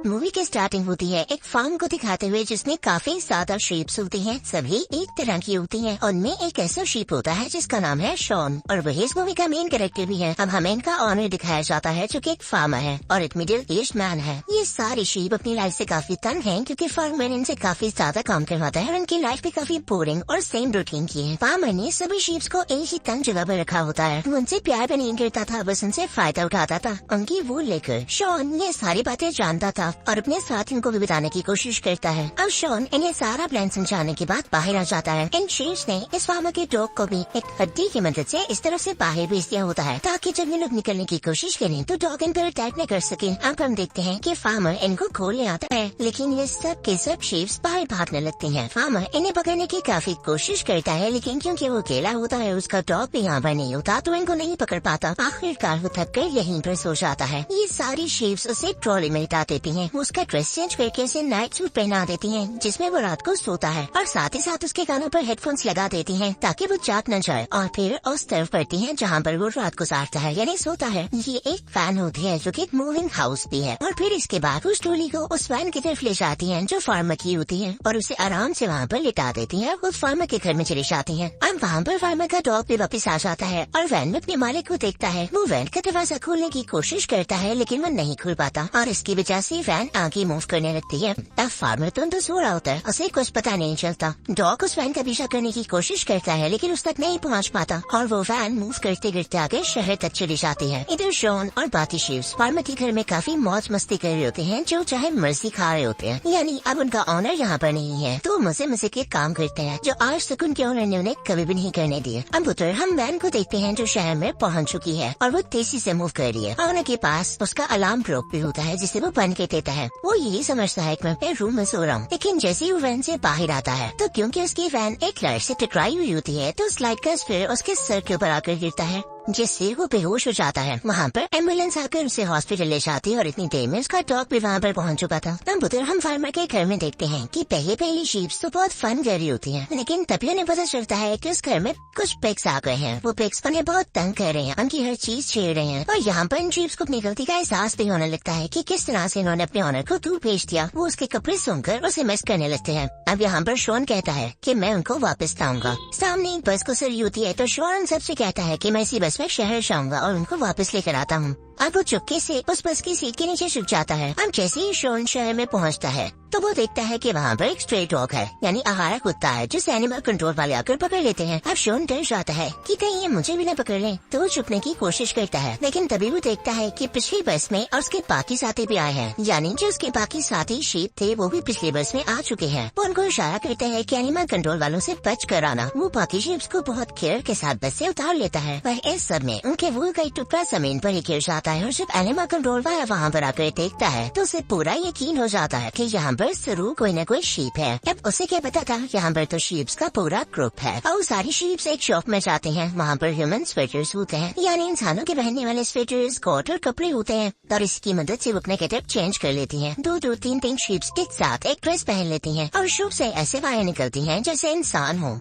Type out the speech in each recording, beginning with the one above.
Movie की starting होती है एक फार्म को दिखाते हुए जिसमें काफी ज्यादा शीप्स होती हैं। सभी एक तरह की होती हैं। उनमें एक ऐसा शीप होता है जिसका नाम है शॉन और वही इस मूवी का मेन कैरेक्टर भी है। अब हमें इनका ऑनर दिखाया जाता है जो कि एक फार्मर है और एक मिडिल एज मैन है। ये सारी शीप अपनी लाइफ से काफी तंग हैं क्योंकि फार्मर इनसे काफी ज्यादा काम करवाता है और उनकी लाइफ भी काफी बोरिंग और सेम रूटीन की है। फार्मर ने सभी शीप्स को एक ही तंग जगह पर रखा होता है। वो उनसे प्यार भी नहीं करता था, बस उनसे फायदा उठाता था उनकी वो लेकर। शॉन ये सारी बातें जानता था और अपने साथ इनको भी बताने की कोशिश करता है। अब शॉन इन्हें सारा प्लान समझाने के बाद बाहर आ जाता है। इन शीप्स ने इस फार्मर के डॉग को भी एक हड्डी की मदद से इस तरफ से बाहर भेज दिया होता है ताकि जब ये लोग निकलने की कोशिश करें तो डॉग इन पर अटैक न कर सके। अब हम देखते हैं कि फार्मर इनको खोलने आता है लेकिन ये सब के सब शीप्स बाहर भागने लगती हैं। फार्मर इन्हें पकड़ने की काफी कोशिश करता है लेकिन क्योंकि वो अकेला होता है उसका डॉग भी यहाँ पर नहीं होता तो इनको नहीं पकड़ पाता। आखिरकार वो थक कर यहीं पर सो जाता है। ये सारी शीप्स उसे ट्रॉली में हटा देती हैं। उसका ड्रेस चेंज करके उसे नाइट सूट पहना देती हैं जिसमें वो रात को सोता है और साथ ही साथ उसके कानों पर हेडफोन्स लगा देती हैं ताकि वो जाग न जाए और फिर उस तरफ पड़ती हैं जहाँ पर वो रात गुजारता है यानी सोता है। ये एक फैन होती है जो कि एक मूविंग हाउस भी है और फिर इसके बाद उस ट्रॉली को उस वैन की तरफ ले जाती हैं जो फार्मर की होती है और उसे आराम से वहाँ पर लिटा देती है। वो फार्मर के घर में चली जाती है। अब वहाँ पर फार्मर का डॉग भी वापस आ जाता है और वैन में अपने मालिक को देखता है। वो वैन का दरवाजा खोलने की कोशिश करता है लेकिन वो नहीं खुल पाता और इसकी वजह से वैन आगे मूव करने लगती है। अब फार्मर तो सो रहा होता है, उसे कुछ पता नहीं चलता। डॉग उस वैन का पीछा करने की कोशिश करता है लेकिन उस तक नहीं पहुंच पाता और वो वैन मूव करते करते आगे शहर तक चली जाती है। इधर शॉन और बाकी शीप्स फार्मर के घर में काफी मौज मस्ती कर रहे होते हैं जो चाहे मर्जी खा रहे होते हैं। यानी अब उनका ऑनर यहाँ पर नहीं है तो मजे के काम करते हैं जो आज तक उनके ऑनर ने उन्हें कभी भी नहीं करने दिए। अब उधर हम वैन को देखते हैं जो शहर में पहुँच चुकी है और वो तेजी से मूव कर रही है। ऑनर के पास उसका अलार्म क्लॉक भी होता है जिसे वो बंद कर देता है। वो यही समझता है कि मैं अपने रूम में सो रहा हूँ लेकिन जैसे ही वो वैन से बाहर आता है तो क्योंकि उसकी वैन एक लड़के से टकराई हुई होती है तो स्लाइड का स्पीड उसके सर के ऊपर आकर गिरता है जिससे वो बेहोश हो जाता है। वहाँ पर एम्बुलेंस आकर उसे हॉस्पिटल ले जाती है और इतनी देर में उसका डॉग भी वहाँ पर पहुँच चुका था। तब उधर हम फार्मर के घर में देखते हैं कि पहली शीप्स तो बहुत फन कर रही होती हैं लेकिन तभी उन्हें पता चलता है कि उस घर में कुछ पिग्स आ गए हैं। वो पिग्स उन्हें बहुत तंग कर रहे हैं, उनकी हर चीज छेड़ रहे हैं और यहाँ पर इन शीप्स को अपनी गलती का एहसास भी होने लगता है कि किस तरह से इन्होंने अपने ऑनर को दूर भेज दिया। वो उसके कपड़े सुनकर उसे मिस करने लगते हैं। अब यहाँ पर शॉन कहता है कि मैं उनको वापस लाऊंगा। सामने एक बस गुजर रही होती है तो शॉन सबसे कहता है कि मैं इसी बस में शहर जाऊंगा और उनको वापस लेकर आता हूँ। अब वो चुपके से उस बस की सीट के नीचे छुप जाता है। अब जैसे ही शॉन शहर में पहुँचता है तो वो देखता है कि वहाँ पर एक स्ट्रे डॉग है यानी आहारा कुत्ता है जिसे एनिमल कंट्रोल वाले आकर पकड़ लेते हैं। अब शॉन डर जाता है कि कहीं ये मुझे भी न पकड़ लें तो वो छुपने की कोशिश करता है लेकिन तभी वो देखता है कि पिछली बस में और उसके बाकी साथी भी आए हैं यानी जो उसके बाकी साथी शीप थे वो भी पिछली बस में आ चुके हैं। वो उनको इशारा करते हैं कि एनिमल कंट्रोल वालों से बच कर आना। वो बाकी शीप्स को बहुत केयर के साथ बस से उतार लेता है पर इस सब में उनके वो का एक टुकड़ा जमीन पर ही गिर जाता है और जब एनिमल कंट्रोल वाला वहाँ पर आकर देखता है तो उसे पूरा यकीन हो जाता है कि यहाँ पर जरूर कोई न कोई शीप है। अब उसे क्या पता था यहाँ पर तो शीप्स का पूरा ग्रुप है और सारी शीप्स एक शॉप में जाते हैं। वहाँ पर ह्यूमन स्वेटर्स होते हैं यानी इंसानों के पहनने वाले स्वेटर्स, कोट और कपड़े होते हैं और इसकी मदद से वो अपने गेटअप चेंज कर लेती हैं। दो तीन शीप्स के साथ एक ड्रेस पहन लेती हैं और शॉप से ऐसे बाहर निकलती हैं जैसे इंसान हो।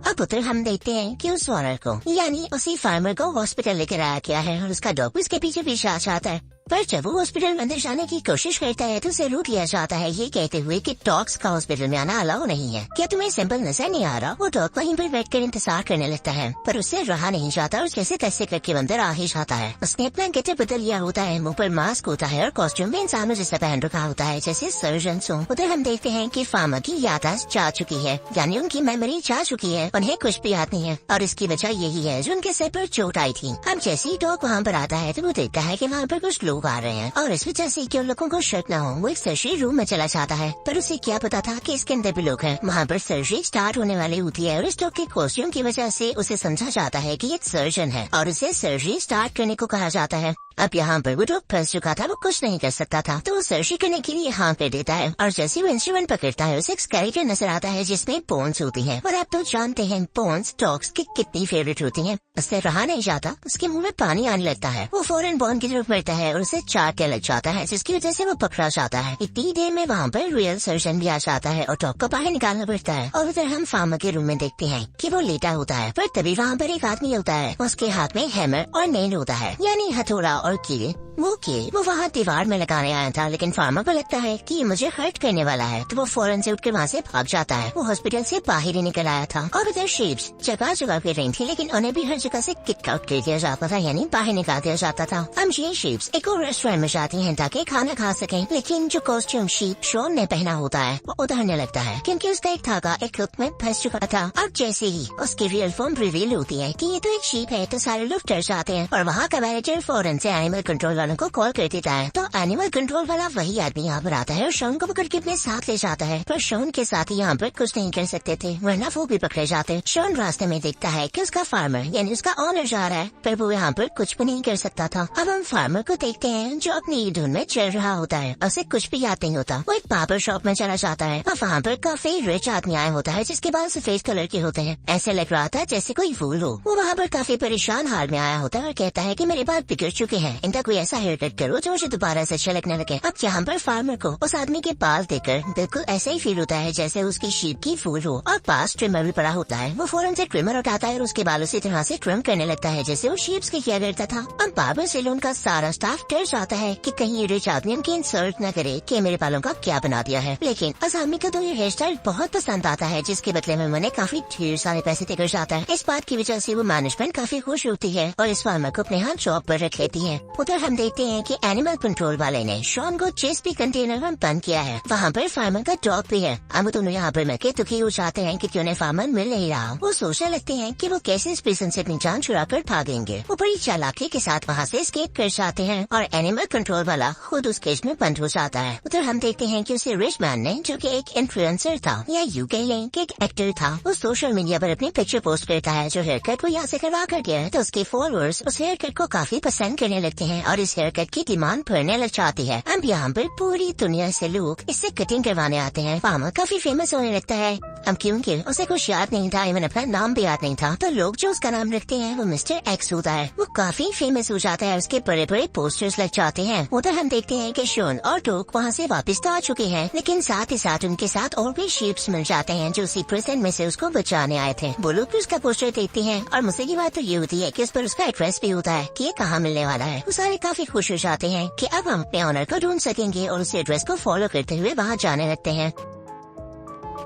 अब उधर हम देखते हैं कि उस ऑनर को यानी उसी फार्मर को हॉस्पिटल लेकर आया गया है और उसका डॉग उसके पीछे पीछे आ जाता है। पर जब वो हॉस्पिटल में अंदर जाने की कोशिश करता है तो उसे रोक लिया जाता है ये कहते हुए कि डॉग्स का हॉस्पिटल में आना अलाउ नहीं है। क्या तुम्हें सिंपल नजर नहीं आ रहा? वो डॉग वहीं पर बैठ कर इंतजार करने लगता है पर उससे रहा नहीं जाता और जैसे तैसे करके अंदर आ ही जाता है। उसने अपना गेटअप बदल लिया होता है, मुंह पर मास्क होता है और कॉस्ट्यूम भी इंसानों जैसा पहन रखा होता है जैसे सर्जन हो। उधर हम देखते हैं कि फार्मर की याददाश्त जा चुकी है यानी उनकी मेमोरी जा चुकी है, उन्हें कुछ भी याद नहीं है और इसकी वजह यही है जो उनके सर पर चोट आई थी। अब जैसे ही डॉग वहाँ पर आता है तो वो देखता है कि वहाँ पर कुछ लोग आ रहे हैं और इस वजह से कि उन लोगों को शक न हो वो एक सर्जरी रूम में चला जाता है पर उसे क्या पता था कि इसके अंदर भी लोग हैं। वहाँ पर सर्जरी स्टार्ट होने वाली होती है और इस डॉग के कॉस्ट्यूम की वजह से उसे समझा जाता है कि एक सर्जन है और उसे सर्जरी स्टार्ट करने को कहा जाता है। अब यहाँ पर वो डॉग फंस चुका था, वो कुछ नहीं कर सकता था तो वो सर्जरी करने के लिए हाँ कर देता है और जैसे वो इंस्ट्रूमेंट पकड़ता है उसे एक स्केलेटन नजर आता है जिसमें बोन्स होती हैं और आप तो जानते हैं बोन्स डॉग्स की कितनी फेवरेट होती हैं। उससे रहा नहीं जाता, उसके मुंह में पानी आने लगता है। वो फौरन बोन की तरफ बढ़ता है और उसे चाटने लग जाता है जिसकी वजह से वो पकड़ा जाता है। इतनी देर में वहाँ पर रियल सर्जन भी आ जाता है और डॉग को बाहर निकालना पड़ता है और उधर हम फार्मर के रूम में देखते हैं कि वो लेटा होता है पर तभी वहाँ पर एक आदमी होता है, उसके हाथ में हैमर और नेल होता है यानी हथौड़ा और कीड़े वो वहाँ दीवार में लगाने आया था, लेकिन फार्मर को लगता है कि ये मुझे हर्ट करने वाला है, तो वो फौरन से उठकर वहाँ से भाग जाता है। वो हॉस्पिटल से बाहर ही निकल आया था और उधर शीप्स जगह जगह फिर रही थी, लेकिन उन्हें भी हर जगह से किक आउट कर दिया जाता था, यानी बाहर निकाल दिया जाता था। अब ये शीप्स एक और रेस्टोरेंट में जाती हैं ताकि खाना खा सकें, लेकिन जो कॉस्ट्यूम शीप शॉन ने पहना होता है वो उधरने लगता है, क्योंकि उसका एक धागा एक हुक में फंस चुका था। अब जैसे ही उसकी रियल फॉर्म रिवील होती है कि ये तो एक शीप है, तो सारे लोग डर जाते हैं और वहाँ का मैनेजर फौरन से एनिमल कंट्रोल वालों को कॉल कर देता है। तो एनिमल कंट्रोल वाला वही आदमी यहाँ पर आता है और शॉन को पकड़ के अपने साथ ले जाता है, पर शॉन के साथ यहाँ पर कुछ नहीं कर सकते थे, वरना वो भी पकड़े जाते। शॉन रास्ते में देखता है कि उसका फार्मर यानी उसका ऑनर जा रहा है, पर वो यहाँ पर कुछ भी नहीं कर सकता था। अब हम फार्मर को देखते हैं जो अपनी धुन में चल रहा होता है, उसे कुछ भी याद नहीं होता। वो एक बार्बर शॉप में चला जाता है और वहाँ पर काफी रिच आदमी आया होता है जिसके बाल सफेद कलर के होते हैं, ऐसे लग रहा था जैसे कोई फूल हो। वो वहाँ पर काफी परेशान हाल में आया होता है और कहता है कि मेरे बाल बिगड़ चुके हैं, इनका कोई ऐसा हेयर कट करो जो मुझे दोबारा से अच्छा लगने लगे। अब यहाँ पर फार्मर को उस आदमी के बाल देखकर बिल्कुल ऐसे ही फील होता है जैसे उसकी शीप की फूल हो और पास ट्रिमर भी पड़ा होता है। वो फौरन से ट्रिमर उठाता है और उसके बाल उसी तरह से ट्रिम करने लगता है जैसे वो शीप्स के किया करता था। अब बार्बर सैलून का सारा स्टाफ डर जाता है कि कहीं ये रिच आदमी उनकी इंसल्ट न करे कि मेरे बालों का क्या बना दिया है, लेकिन उस आदमी को तो ये हेयर स्टाइल बहुत पसंद आता है, जिसके बदले में मैंने काफी ढेर सारे पैसे देकर जाता है। इस बात की वजह से वो मैनेजमेंट काफी खुश होती है और इस फार्मर को अपने हाथ जॉब पर रख लेती है। उधर हम देखते हैं कि एनिमल कंट्रोल वाले ने शॉन को चेस्पी कंटेनर में बंद किया है, वहाँ पर फार्मर का डॉग भी है। अब दोनों यहाँ पर मिलकर दुखी हो जाते हैं कि उन्हें फार्मर मिल नहीं रहा। वो सोचने लगते हैं कि वो कैसे इस प्रिजन से अपनी जान छुड़ा कर भागेंगे। वो बड़ी चालाकी के साथ वहाँ से एस्केप कर जाते हैं और एनिमल कंट्रोल वाला खुद उस केज में बंद हो जाता है। उधर हम देखते हैं कि उसे रिच मैन ने, जो कि एक इन्फ्लुएंसर था या यूं कह लें कि एक एक्टर था, वो सोशल मीडिया पर अपनी पिक्चर पोस्ट करता है जो हेयर कट वो यहाँ से करवा कर गया है। तो उसके फॉलोअर्स उस हेयर कट को काफी पसंद करने लगते हैं और इस हेयर कट की डिमांड बढ़ने लग जाती है। अब यहाँ पर पूरी दुनिया से लोग इससे कटिंग करवाने आते हैं। फार्मर काफी फेमस होने लगता है। अब क्योंकि उसे कुछ याद नहीं था, इवन अपना नाम भी याद नहीं था, तो लोग जो उसका नाम रखते हैं वो मिस्टर एक्स होता है। वो काफी फेमस हो जाता है, उसके बड़े बड़े पोस्टर्स लग जाते हैं। उधर हम देखते हैं कि शॉन और डॉग वहाँ से वापस तो आ चुके हैं, लेकिन साथ ही साथ उनके साथ और भी शीप्स मिल जाते हैं जो उसी प्रिजन में से उसको बचाने आए थे। वो लोग भी उसका पोस्टर देखते हैं और मुझसे की बात तो ये होती है कि उस पर उसका एड्रेस भी होता है कि ये कहाँ मिलने वाला है। वो सारे काफी खुश हो जाते हैं कि अब हम अपने ऑनर को ढूंढ सकेंगे और उस एड्रेस को फॉलो करते हुए वहाँ जाने लगते हैं।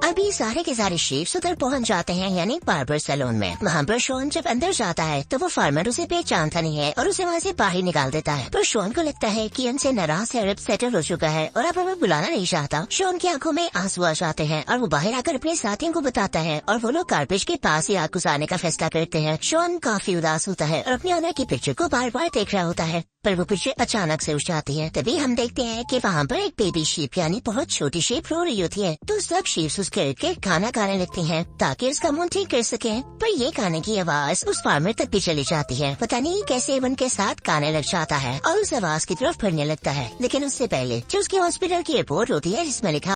अभी सारे के सारे शीप्स उधर पहुंच जाते हैं, यानी बार्बर सैलून में। वहाँ पर शॉन जब अंदर जाता है तो वो फार्मर उसे पहचानता नहीं है और उसे वहाँ से बाहर निकाल देता है। पर शॉन को लगता है कि उनसे नाराज है, सेटल हो चुका है और अब हमें बुलाना नहीं चाहता। शॉन की आंखों में आंसू आ जाते हैं और वो बाहर आकर अपने साथियों को बताता है और वो लोग गार्बेज के पास ही आग गुजारने का फैसला करते हैं। शॉन काफी उदास होता है और अपने ऑनर की पिक्चर को बार बार देख रहा होता है, पर वो पिक्चर अचानक से उठ जाती है। तभी हम देखते हैं कि वहाँ पर एक बेबी शीप यानी बहुत छोटी शीप रो रही होती है। तो सब शीप्स उसके के खाना खाने लगती हैं ताकि उसका मुंह ठीक कर सके। पर ये खाने की आवाज उस फार्मर तक भी चली जाती है। पता नहीं कैसे उनके साथ गाने लग जाता है और उस आवाज की तरफ बढ़ने लगता है, लेकिन उससे पहले जो उसकी हॉस्पिटल की रिपोर्ट होती है जिसमें लिखा